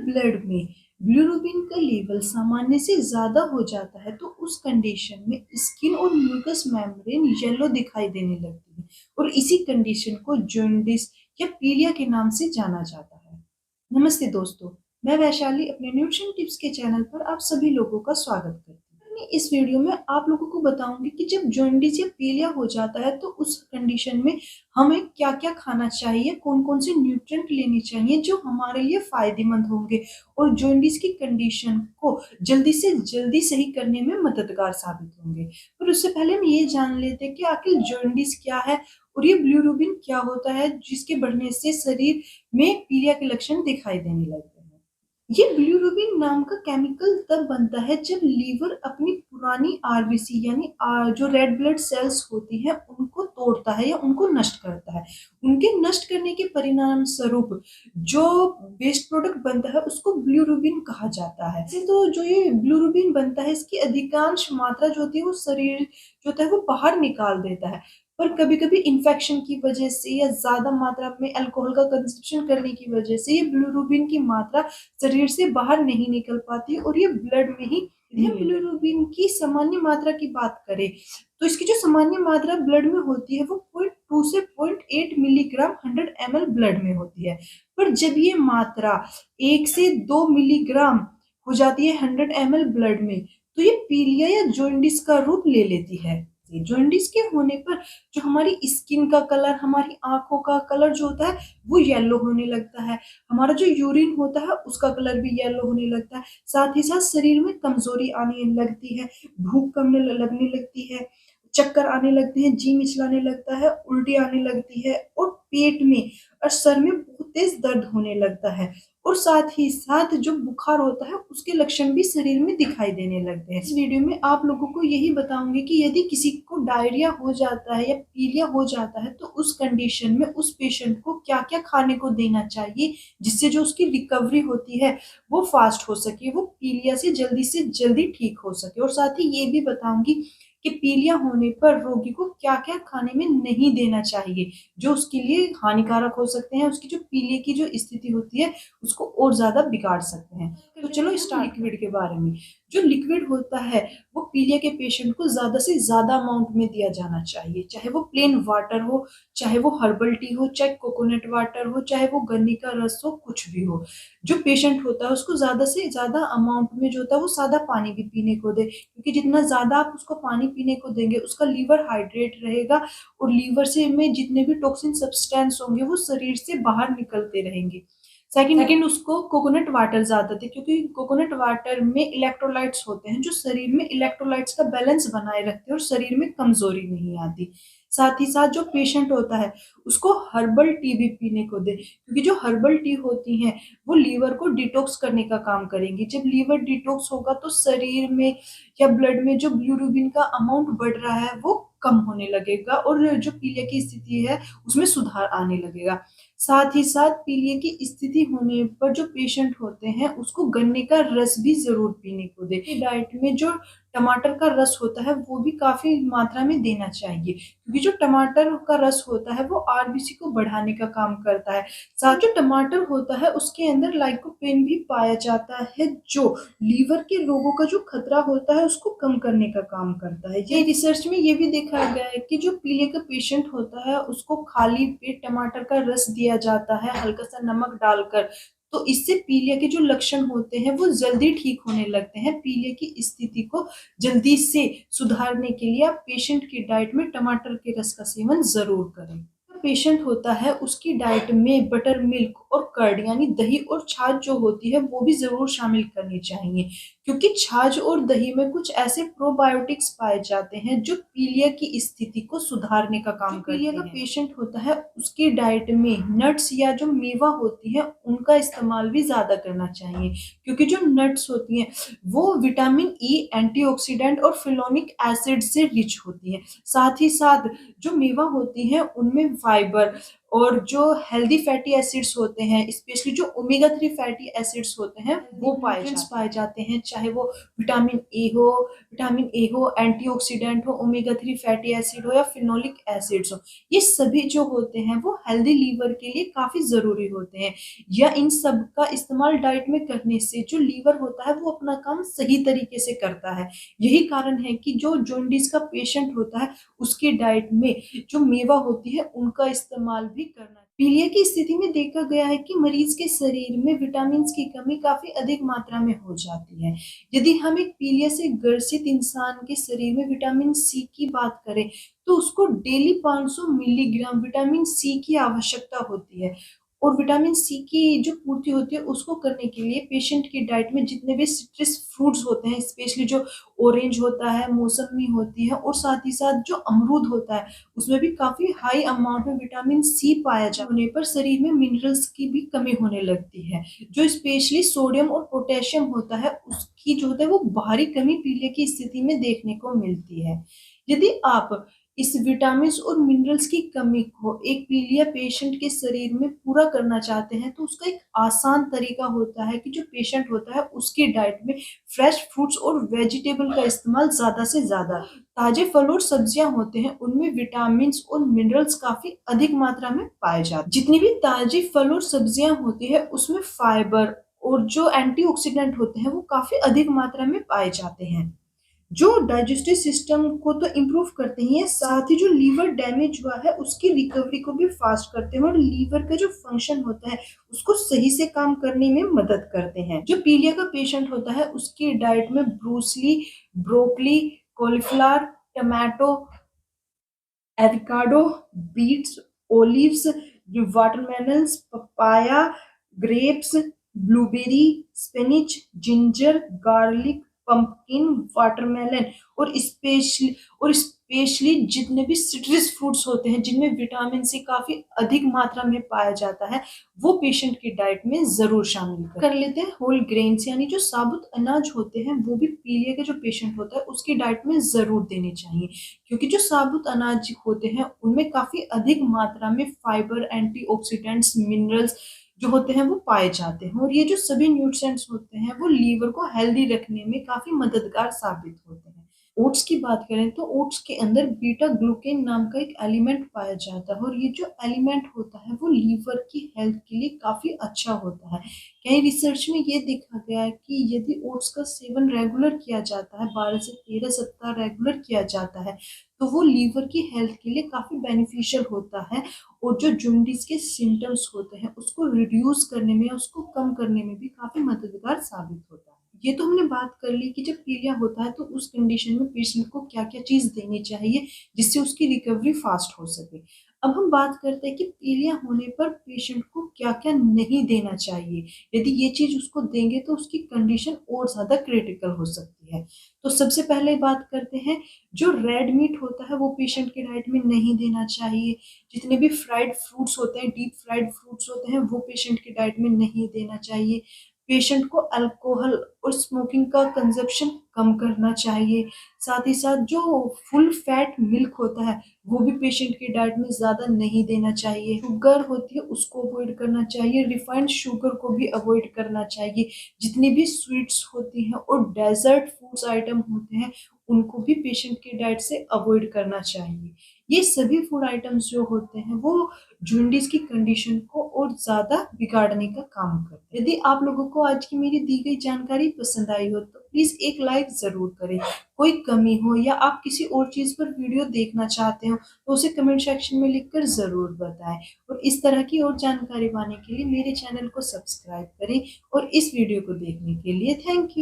Blood में bilirubin का level सामान्य से ज्यादा हो जाता है तो उस कंडीशन में स्किन और म्यूकस मेम्ब्रेन येलो दिखाई देने लगती है और इसी कंडीशन को जॉन्डिस या पीलिया के नाम से जाना जाता है। नमस्ते दोस्तों, मैं वैशाली अपने न्यूट्रिशन टिप्स के चैनल पर आप सभी लोगों का स्वागत करती हूँ। मैं इस वीडियो में आप लोगों को बताऊंगी कि जब जॉन्डिस या पीलिया हो जाता है तो उस कंडीशन में हमें क्या क्या खाना चाहिए, कौन कौन से न्यूट्रिएंट लेने चाहिए जो हमारे लिए फायदेमंद होंगे और जॉन्डिस की कंडीशन को जल्दी से जल्दी सही करने में मददगार साबित होंगे। पर उससे पहले हम ये जान लेते हैं कि आखिर जॉन्डिस क्या है और ये बिलिरुबिन क्या होता है जिसके बढ़ने से शरीर में पीलिया के लक्षण दिखाई देने लगते हैं। ये बिलिरुबिन नाम का केमिकल तब बनता है जब लीवर अपनी पुरानी आरबीसी यानी जो रेड ब्लड सेल्स होती हैं उनको तोड़ता है या उनको नष्ट करता है। उनके नष्ट करने के परिणाम स्वरूप जो वेस्ट प्रोडक्ट बनता है उसको बिलिरुबिन कहा जाता है। ऐसे तो जो ये बिलिरुबिन बनता है इसकी अधिकांश मात्रा जो होती है वो शरीर जो होता है वो बाहर निकाल देता है। पर कभी-कभी इन्फेक्शन की वजह से या ज़्यादा मात्रा में अल्कोहल का कंज़म्पशन करने की वजह से ये बिलिरुबिन की मात्रा शरीर से बाहर नहीं निकल पाती और ये ब्लड में ही बिलिरुबिन की सामान्य मात्रा की बात करें तो इसकी जो सामान्य मात्रा ब्लड में होती है वो 0.2 से 0.8 मिलीग्राम 100 ml ब्लड में होती है। पर जब ये मात्रा 1 से 2 मिलीग्राम हो जाती है 100 ml ब्लड में तो ये पीलिया या जॉन्डिस का रूप ले लेती है। जॉन्डिस के होने पर जो हमारी स्किन का कलर, हमारी आंखों का कलर जो होता है वो येलो होने लगता है। हमारा जो यूरिन होता है उसका कलर भी येलो होने लगता है। साथ ही साथ शरीर में कमजोरी आने लगती है, भूख कम लगने लगती है, चक्कर आने लगते हैं, जी मिचलाने लगता है, उल्टी आने लगती है और पेट में और सर में बहुत तेज दर्द होने लगता है। और साथ ही साथ जो बुखार होता है उसके लक्षण भी शरीर में दिखाई देने लगते हैं। इस वीडियो में आप लोगों को यही बताऊंगी कि यदि किसी को डायरिया हो जाता है या पीलिया हो जाता है तो उस कंडीशन में उस पेशेंट को क्या-क्या खाने को देना चाहिए जिससे जो उसकी रिकवरी होती है वो फास्ट हो सके, वो पीलिया से जल्दी ठीक हो सके। और साथ ही ये भी बताऊंगी कि पीलिया होने पर रोगी को क्या-क्या खाने में नहीं देना चाहिए जो उसके लिए हानिकारक हो सकते हैं, उसकी जो पीलिया की जो स्थिति होती है उसको और ज़्यादा बिगाड़ सकते हैं। तो चलो स्टार्ट लिक्विड के बारे में। जो लिक्विड होता है वो पीलिया के पेशेंट को ज़्यादा से ज़्यादा अमाउंट में दिया जाना चाहिए, चाहे वो प्लेन वाटर हो, चाहे वो हर्बल टी हो, चाहे कोकोनट वाटर हो, चाहे वो गन्ने का रस हो, कुछ भी हो। जो पेशेंट होता है उसको ज़्यादा से ज़्यादा अमाउंट में जो होता है वो सादा पानी भी पीने को दें, क्योंकि जितना ज़्यादा आप उसको पानी पीने को देंगे उसका लीवर हाइड्रेट रहेगा और लीवर से में जितने भी टॉक्सिन सब्सटेंस होंगे वो शरीर से बाहर निकलते रहेंगे। सेकंड उसको कोकोनट वाटर ज़्यादा दें, क्योंकि कोकोनट वाटर में इलेक्ट्रोलाइट्स होते हैं जो शरीर में इलेक्ट्रोलाइट्स का बैलेंस बनाए रखते हैं और शरीर में कमज़ोरी नहीं आती। साथ ही साथ जो पेशेंट होता है उसको हर्बल टी भी पीने को दें, क्योंकि जो हर्बल टी होती हैं वो लीवर को डिटॉक्स करने का काम करेंगी। जब लीवर डिटॉक्स होगा तो शरीर में या ब्लड में जो बिलिरुबिन का अमाउंट बढ़ रहा है वो कम होने लगेगा और जो पीलिया की स्थिति है उसमें सुधार आने लगेगा। साथ ही साथ पीलिया की स्थिति होने पर जो पेशेंट होते हैं उसको गन्ने का रस भी ज़रूर पीने को दें। डाइट में जो टमाटर का रस होता है वो भी काफ़ी मात्रा में देना चाहिए, क्योंकि जो टमाटर का रस होता है वो आरबीसी को बढ़ाने का काम करता है। साथ जो टमाटर होता है उसके अंदर लाइकोपेन भी पाया जाता है जो लीवर के रोगों का जो खतरा होता है उसको कम करने का काम करता है। ये रिसर्च में ये भी देखा गया है कि जो पीलिया का पेशेंट होता है उसको खाली पेट टमाटर का रस दिया जाता है हल्का सा नमक डालकर, तो इससे पीलिया के जो लक्षण होते हैं वो जल्दी ठीक होने लगते हैं। पीलिया की स्थिति को जल्दी से सुधारने के लिए आप पेशेंट की डाइट में टमाटर के रस का सेवन जरूर करें। पेशेंट होता है उसकी डाइट में बटर मिल्क और कर्ड यानी दही और छाछ जो होती है वो भी जरूर शामिल करनी चाहिए, क्योंकि छाछ और दही में कुछ ऐसे प्रोबायोटिक्स पाए जाते हैं जो पीलिया की स्थिति को सुधारने का काम करते हैं। पीलिया का पेशेंट होता है उसकी डाइट में नट्स या जो मेवा होती है उनका इस्तेमाल भी ज्यादा करना चाहिए, क्योंकि जो नट्स होती हैं वो विटामिन ई, एंटीऑक्सीडेंट और फिलोनिक एसिड से रिच होती है। साथ ही साथ जो मेवा होती है उनमें फाइबर और जो हेल्दी फैटी एसिड्स होते हैं, स्पेशली जो ओमेगा 3 फैटी एसिड्स होते हैं, वो पाए जाते हैं, चाहे वो विटामिन ए हो, एंटीऑक्सीडेंट हो, ओमेगा 3 फैटी एसिड हो या फिनोलिक एसिड्स हो। ये सभी जो होते हैं वो हेल्दी लीवर के लिए काफ़ी ज़रूरी होते हैं, या इन सब का इस्तेमाल डाइट में करने से जो लीवर होता है वो अपना काम सही तरीके से करता है। यही कारण है कि जो जॉन्डिस का पेशेंट होता है, उसकी डाइट में जो मेवा होती है उनका इस्तेमाल भी करना। पीलिया की स्थिति में देखा गया है कि मरीज के शरीर में विटामिन की कमी काफी अधिक मात्रा में हो जाती है। यदि हम एक पीलिया से ग्रसित इंसान के शरीर में विटामिन सी की बात करें, तो उसको डेली 500 मिलीग्राम विटामिन सी की आवश्यकता होती है। और विटामिन सी की जो पूर्ति होती है उसको करने के लिए पेशेंट की डाइट में जितने भी सिट्रस फ्रूट्स होते हैं, स्पेशली जो ऑरेंज होता है, मौसमी होती है, और साथ ही साथ जो अमरूद होता है, उसमें भी काफी हाई अमाउंट में विटामिन सी पाया जाने पर शरीर में मिनरल्स की भी कमी होने लगती है। जो स्पेशली सोडियम और पोटेशियम होता है, उसकी जो होता है वो भारी कमी पीलिया की स्थिति में देखने को मिलती है। यदि आप इस विटामिन्स और मिनरल्स की कमी को एक पीलिया पेशेंट के शरीर में पूरा करना चाहते हैं, तो उसका एक आसान तरीका होता है कि जो पेशेंट होता है उसकी डाइट में फ्रेश फ्रूट्स और वेजिटेबल का इस्तेमाल ज़्यादा से ज़्यादा। ताजे फल और सब्जियां होते हैं उनमें विटामिन्स और मिनरल्स काफ़ी अधिक मात्रा में पाए जाते हैं। जितनी भी ताजी फल और सब्जियां होती है उसमें फाइबर और जो एंटीऑक्सीडेंट होते हैं वो काफ़ी अधिक मात्रा में पाए जाते हैं, जो डाइजेस्टिव सिस्टम को तो इम्प्रूव करते ही हैं, साथ ही जो लीवर डैमेज हुआ है उसकी रिकवरी को भी फास्ट करते हैं, और लीवर का जो फंक्शन होता है उसको सही से काम करने में मदद करते हैं। जो पीलिया का पेशेंट होता है उसकी डाइट में ब्रूसली, broccoli, cauliflower, tomato, avocado, beets, olives, watermelons, papaya, grapes, blueberry, spinach, ginger, garlic, pumpkin, watermelon, और स्पेशली जितने भी सिट्रस फ्रूट्स होते हैं जिनमें विटामिन सी काफी अधिक मात्रा में पाया जाता है, वो पेशेंट की डाइट में जरूर शामिल कर लेते हैं। होल ग्रेन्स यानी जो साबुत अनाज होते हैं वो भी पीलिया के जो पेशेंट होता है उसकी डाइट में जरूर देने चाहिए, क्योंकि जो साबुत अनाज होते हैं उनमें काफी अधिक मात्रा में फाइबर, एंटीऑक्सीडेंट्स, मिनरल्स जो होते हैं वो पाए जाते हैं, और ये जो सभी न्यूट्रिएंट्स होते हैं वो लीवर को हेल्दी रखने में काफी मददगार साबित होते हैं। ओट्स की बात करें तो ओट्स के अंदर बीटा ग्लूकेन नाम का एक एलिमेंट पाया जाता है, और ये जो एलिमेंट होता है वो लीवर की हेल्थ के लिए काफी अच्छा होता है। कई रिसर्च में ये देखा गया है कि यदि ओट्स का सेवन रेगुलर किया जाता है, 12 से 13 सप्ताह रेगुलर किया जाता है, तो वो लीवर की हेल्थ के लिए काफी बेनिफिशियल होता है, और जो जॉन्डिस के सिम्टम्स होते हैं उसको रिड्यूस करने में या उसको कम करने में भी काफी मददगार साबित होता है। ये तो हमने बात कर ली कि जब पीलिया होता है तो उस कंडीशन में पेशेंट को क्या क्या चीज देनी चाहिए जिससे उसकी रिकवरी फास्ट हो सके। अब हम बात करते हैं कि पीलिया होने पर पेशेंट को क्या क्या नहीं देना चाहिए। यदि ये चीज उसको देंगे तो उसकी कंडीशन और ज्यादा क्रिटिकल हो सकती है। तो सबसे पहले बात करते हैं, जो रेड मीट होता है वो पेशेंट के डाइट में नहीं देना चाहिए। जितने भी फ्राइड फ्रूट्स होते हैं, डीप फ्राइड फ्रूट्स होते हैं, वो पेशेंट की डाइट में नहीं देना चाहिए। पेशेंट को अल्कोहल और स्मोकिंग का कंजप्शन कम करना चाहिए। साथ ही साथ जो फुल फैट मिल्क होता है वो भी पेशेंट की डाइट में ज़्यादा नहीं देना चाहिए। शुगर होती है उसको अवॉइड करना चाहिए, रिफाइंड शुगर को भी अवॉइड करना चाहिए। जितनी भी स्वीट्स होती हैं और डेजर्ट फूड्स आइटम होते हैं उनको भी पेशेंट की डाइट से अवॉइड करना चाहिए। ये सभी फूड आइटम्स जो होते हैं वो जॉन्डिस की कंडीशन को और ज़्यादा बिगाड़ने का काम करते हैं। यदि आप लोगों को आज की मेरी दी गई जानकारी पसंद आई हो तो प्लीज़ एक लाइक ज़रूर करें। कोई कमी हो या आप किसी और चीज़ पर वीडियो देखना चाहते हो तो उसे कमेंट सेक्शन में लिखकर ज़रूर बताएं, और इस तरह की और जानकारी पाने के लिए मेरे चैनल को सब्सक्राइब करें, और इस वीडियो को देखने के लिए थैंक यू।